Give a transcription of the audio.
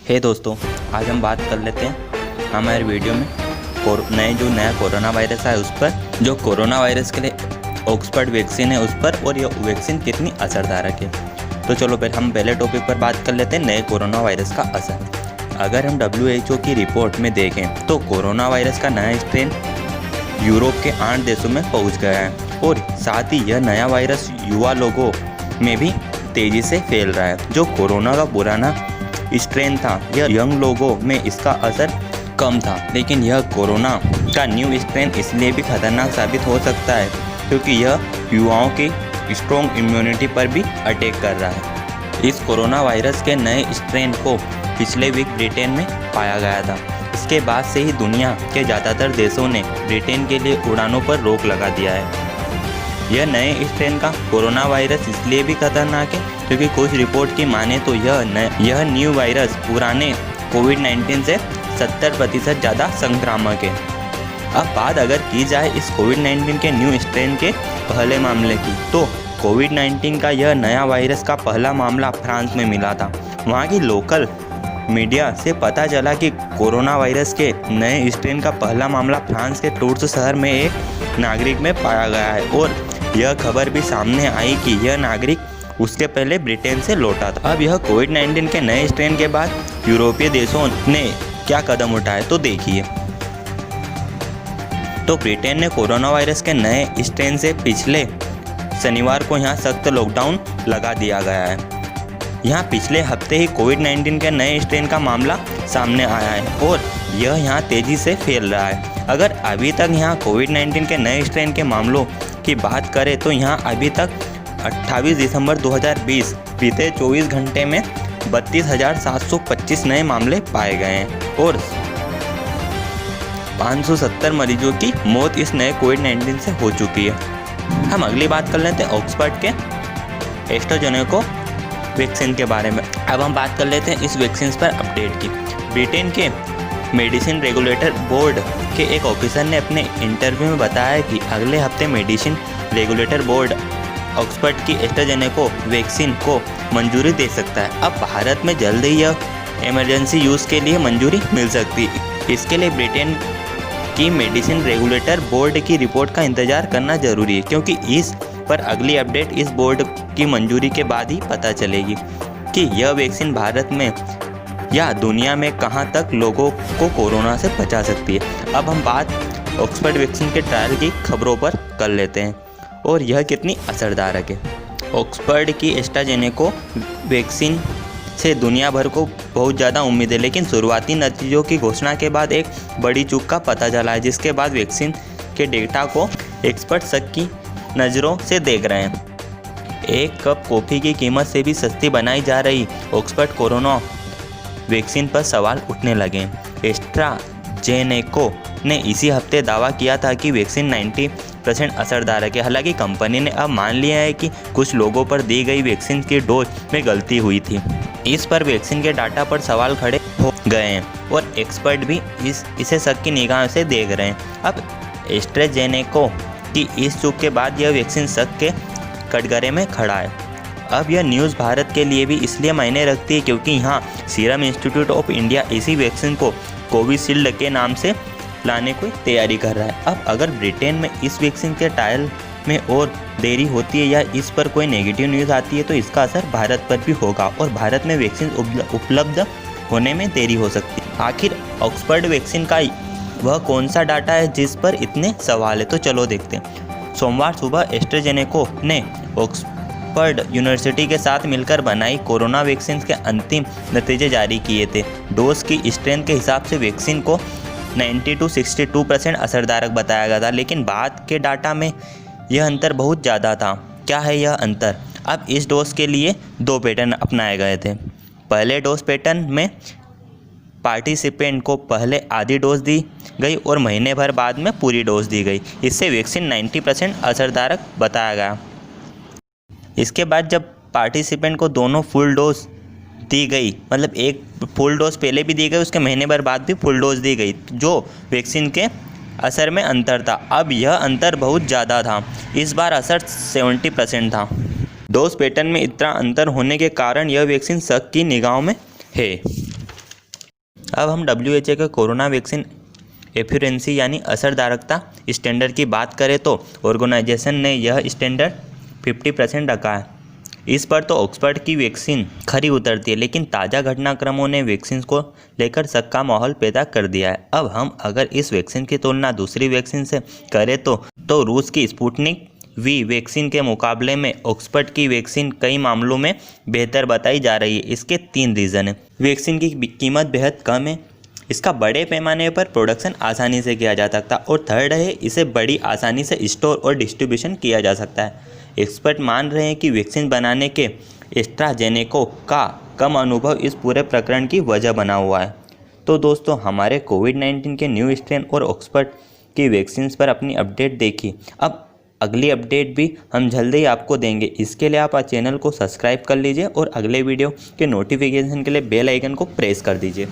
हे दोस्तों, आज हम बात कर लेते हैं हमारे वीडियो में नया कोरोना वायरस है उस पर, जो कोरोना वायरस के लिए ऑक्सफर्ड वैक्सीन है उस पर, और यह वैक्सीन कितनी असरदारक है। तो चलो फिर हम पहले टॉपिक पर बात कर लेते हैं, नए कोरोना वायरस का असर। अगर हम WHO की रिपोर्ट में देखें तो कोरोना वायरस का नया स्ट्रेन यूरोप के 8 देशों में पहुंच गया है, और साथ ही यह नया वायरस युवा लोगों में भी तेज़ी से फैल रहा है। जो कोरोना का पुराना स्ट्रेन था, यह यंग लोगों में इसका असर कम था, लेकिन यह कोरोना का न्यू स्ट्रेन इसलिए भी खतरनाक साबित हो सकता है क्योंकि यह युवाओं की स्ट्रॉन्ग इम्यूनिटी पर भी अटैक कर रहा है। इस कोरोना वायरस के नए स्ट्रेन को पिछले वीक ब्रिटेन में पाया गया था। इसके बाद से ही दुनिया के ज़्यादातर देशों ने ब्रिटेन के लिए उड़ानों पर रोक लगा दिया है। यह नए स्ट्रेन का कोरोना वायरस इसलिए भी खतरनाक है क्योंकि कुछ रिपोर्ट की माने तो यह न्यू वायरस पुराने कोविड-19 से 70% ज़्यादा संक्रामक है। अब बात अगर की जाए इस कोविड-19 के न्यू स्ट्रेन के पहले मामले की, तो कोविड-19 का यह नया वायरस का पहला मामला फ्रांस में मिला था। वहाँ की लोकल मीडिया से पता चला कि कोरोना वायरस के नए स्ट्रेन का पहला मामला फ्रांस के टूर्स शहर में एक नागरिक में पाया गया है, और यह खबर भी सामने आई कि यह नागरिक उसके पहले ब्रिटेन से लौटा था। अब यह कोविड-19 के नए स्ट्रेन के बाद यूरोपीय देशों ने क्या कदम उठाए तो देखिए। तो ब्रिटेन ने कोरोना वायरस के नए स्ट्रेन से पिछले शनिवार को यहाँ सख्त लॉकडाउन लगा दिया गया है। यहाँ पिछले हफ्ते ही कोविड-19 के नए स्ट्रेन का मामला सामने आया है, और यह यहाँ तेज़ी से फैल रहा है। अगर अभी तक यहाँ कोविड-19 के नए स्ट्रेन के मामलों की बात करें तो यहाँ अभी तक 28 दिसंबर 2020 बीते 24 घंटे में 32,725 नए मामले पाए गए हैं, और 570 मरीजों की मौत इस नए कोविड-19 से हो चुकी है। हम अगली बात कर लेते हैं ऑक्सफर्ड के एस्ट्राजेनेका वैक्सीन के बारे में। अब हम बात कर लेते हैं इस वैक्सीन पर अपडेट की। ब्रिटेन के मेडिसिन रेगुलेटर बोर्ड के एक ऑफिसर ने अपने इंटरव्यू में बताया कि अगले हफ्ते मेडिसिन रेगुलेटर बोर्ड ऑक्सफर्ड की एस्ट्राजेनेका वैक्सीन को मंजूरी दे सकता है। अब भारत में जल्द ही यह इमरजेंसी यूज़ के लिए मंजूरी मिल सकती है। इसके लिए ब्रिटेन की मेडिसिन रेगुलेटर बोर्ड की रिपोर्ट का इंतजार करना जरूरी है, क्योंकि इस पर अगली अपडेट इस बोर्ड की मंजूरी के बाद ही पता चलेगी कि यह वैक्सीन भारत में या दुनिया में कहां तक लोगों को कोरोना से बचा सकती है। अब हम बात ऑक्सफर्ड वैक्सीन के ट्रायल की खबरों पर कर लेते हैं, और यह कितनी असरदारक है। ऑक्सफर्ड की एस्ट्राजेनेका वैक्सीन से दुनिया भर को बहुत ज़्यादा उम्मीद है, लेकिन शुरुआती नतीजों की घोषणा के बाद एक बड़ी चूक का पता चला है, जिसके बाद वैक्सीन के डेटा को एक्सपर्ट शक की नज़रों से देख रहे हैं। एक कप कॉफ़ी की कीमत से भी सस्ती बनाई जा रही ऑक्सफर्ड कोरोना वैक्सीन पर सवाल उठने लगे। एस्ट्राजेनेका ने इसी हफ्ते दावा किया था कि वैक्सीन 90% असरदारक है। हालांकि कंपनी ने अब मान लिया है कि कुछ लोगों पर दी गई वैक्सीन की डोज में गलती हुई थी। इस पर वैक्सीन के डाटा पर सवाल खड़े हो गए हैं, और एक्सपर्ट भी इसे शक की निगाह से देख रहे हैं। अब एस्ट्राजेनेका की इस चूक के बाद यह वैक्सीन शक के कटघरे में खड़ा है। अब यह न्यूज़ भारत के लिए भी इसलिए मायने रखती है क्योंकि यहाँ सीरम इंस्टीट्यूट ऑफ इंडिया इसी वैक्सीन को कोविशील्ड के नाम से लाने की तैयारी कर रहा है। अब अगर ब्रिटेन में इस वैक्सीन के ट्रायल में और देरी होती है या इस पर कोई नेगेटिव न्यूज़ आती है तो इसका असर भारत पर भी होगा, और भारत में वैक्सीन उपलब्ध होने में देरी हो सकती है। आखिर ऑक्सफर्ड वैक्सीन का वह कौन सा डाटा है जिस पर इतने सवाल है, तो चलो देखते हैं। सोमवार सुबह एस्ट्राजेनेका ने ऑक्सफर्ड यूनिवर्सिटी के साथ मिलकर बनाई कोरोना वैक्सीन के अंतिम नतीजे जारी किए थे। डोज की स्ट्रेंथ के हिसाब से वैक्सीन को 90 to 62% असरदारक बताया गया था, लेकिन बाद के डाटा में यह अंतर बहुत ज़्यादा था। क्या है यह अंतर? अब इस डोज के लिए 2 पैटर्न अपनाए गए थे। पहले डोज पैटर्न में पार्टिसिपेंट को पहले आधी डोज दी गई और महीने भर बाद में पूरी डोज दी गई। इससे वैक्सीन 90% असरदारक बताया गया। इसके बाद जब पार्टिसिपेंट को दोनों फुल डोज दी गई, मतलब एक फुल डोज पहले भी दी गई, उसके महीने भर बाद भी फुल डोज दी गई, जो वैक्सीन के असर में अंतर था। अब यह अंतर बहुत ज़्यादा था। इस बार असर 70% था। डोज पैटर्न में इतना अंतर होने के कारण यह वैक्सीन शक की निगाहों में है। अब हम WHO के कोरोना वैक्सीन एफिशिएंसी यानी असरदारकता स्टैंडर्ड की बात करें तो ऑर्गेनाइजेशन ने यह स्टैंडर्ड 50% रखा है। इस पर तो ऑक्सफर्ड की वैक्सीन खरी उतरती है, लेकिन ताज़ा घटनाक्रमों ने वैक्सीन को लेकर शक का माहौल पैदा कर दिया है। अब हम अगर इस वैक्सीन की तुलना दूसरी वैक्सीन से करें तो रूस की स्पुतनिक वी वैक्सीन के मुकाबले में ऑक्सफर्ड की वैक्सीन कई मामलों में बेहतर बताई जा रही है। इसके 3 रीज़न हैं। वैक्सीन की कीमत बेहद कम है, इसका बड़े पैमाने पर प्रोडक्शन आसानी से किया जा सकता है, और थर्ड है इसे बड़ी आसानी से स्टोर और डिस्ट्रीब्यूशन किया जा सकता है। एक्सपर्ट मान रहे हैं कि वैक्सीन बनाने के एस्ट्राजेनेका का कम अनुभव इस पूरे प्रकरण की वजह बना हुआ है। तो दोस्तों, हमारे कोविड-19 के न्यू स्ट्रेन और ऑक्सफर्ड की वैक्सीन पर अपनी अपडेट देखी। अब अगली अपडेट भी हम जल्दी ही आपको देंगे। इसके लिए आप चैनल को सब्सक्राइब कर लीजिए और अगले वीडियो के नोटिफिकेशन के लिए बेल आइकन को प्रेस कर दीजिए।